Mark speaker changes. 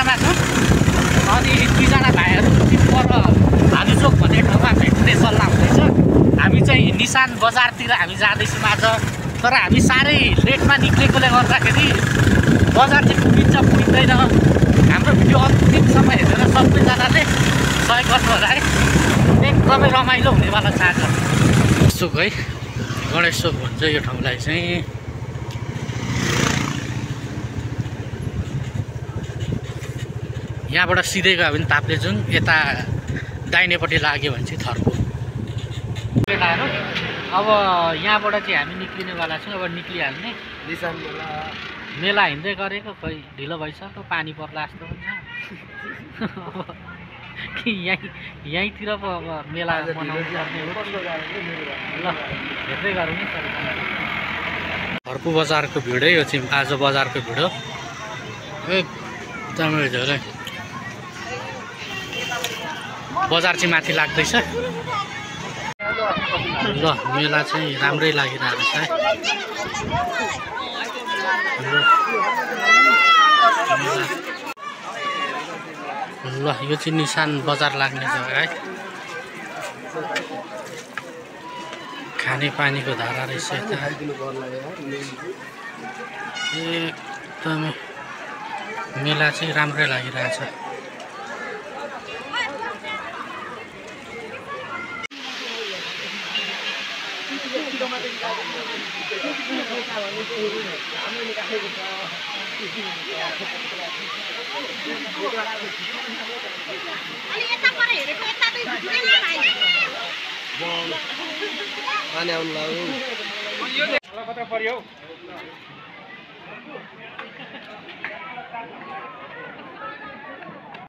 Speaker 1: बसिरहेका छौँ। अनि दुईजना भाइहरू पर भालुचोक भन्ने ठाउँमा भेट्ने सल्लाह हुँदैछ। हामी चाहिँ निशान बजारतिर हामी जाँदैछौँ आज। तर हामी साह्रै लेटमा निक्लेकोले गर्दाखेरि बजार चाहिँ पुगिन्छ पुगिँदैन। हाम्रो भिडियो अन्तिमसम्म हेरेर सबैजनाले सहयोग गर्नु होला है। एकदमै रमाइलो हुनेवाला छ आज। चोक है, गणेश चोक भन्छ यो ठाउँलाई चाहिँ। यहाँबाट सिधै गयो भने ताप्लेजुङ, यता दाहिनेपट्टि लाग्यो भने चाहिँ थर्पु। केटाहरू अब यहाँबाट चाहिँ हामी निक्लिनेवाला छौँ। अब निक्लिहाल्ने
Speaker 2: निशान
Speaker 1: मेला हिँड्दै गरेको खोइ ढिलो भइसक्यो, पानी पर्ला जस्तो हुन्छ कि यहीँतिर पो अब मेला मनाउनु पर्ने हो। ल हेर्दै गरौँ नि। हर्पु बजारको भिडै यो चाहिँ आज बजारको भिड एकदमै धेरै। बजार चाहिँ माथि लाग्दैछ। ल मेला चाहिँ राम्रै लागिरहेको छ है। ल यो चाहिँ निशान बजार लाग्ने जग्गा है। खानेपानीको धारा रहेछ यता। एकदमै मेला चाहिँ राम्रै लागिरहेछ।
Speaker 2: पानी आउनु लाग्यो।
Speaker 3: कता पर्यो?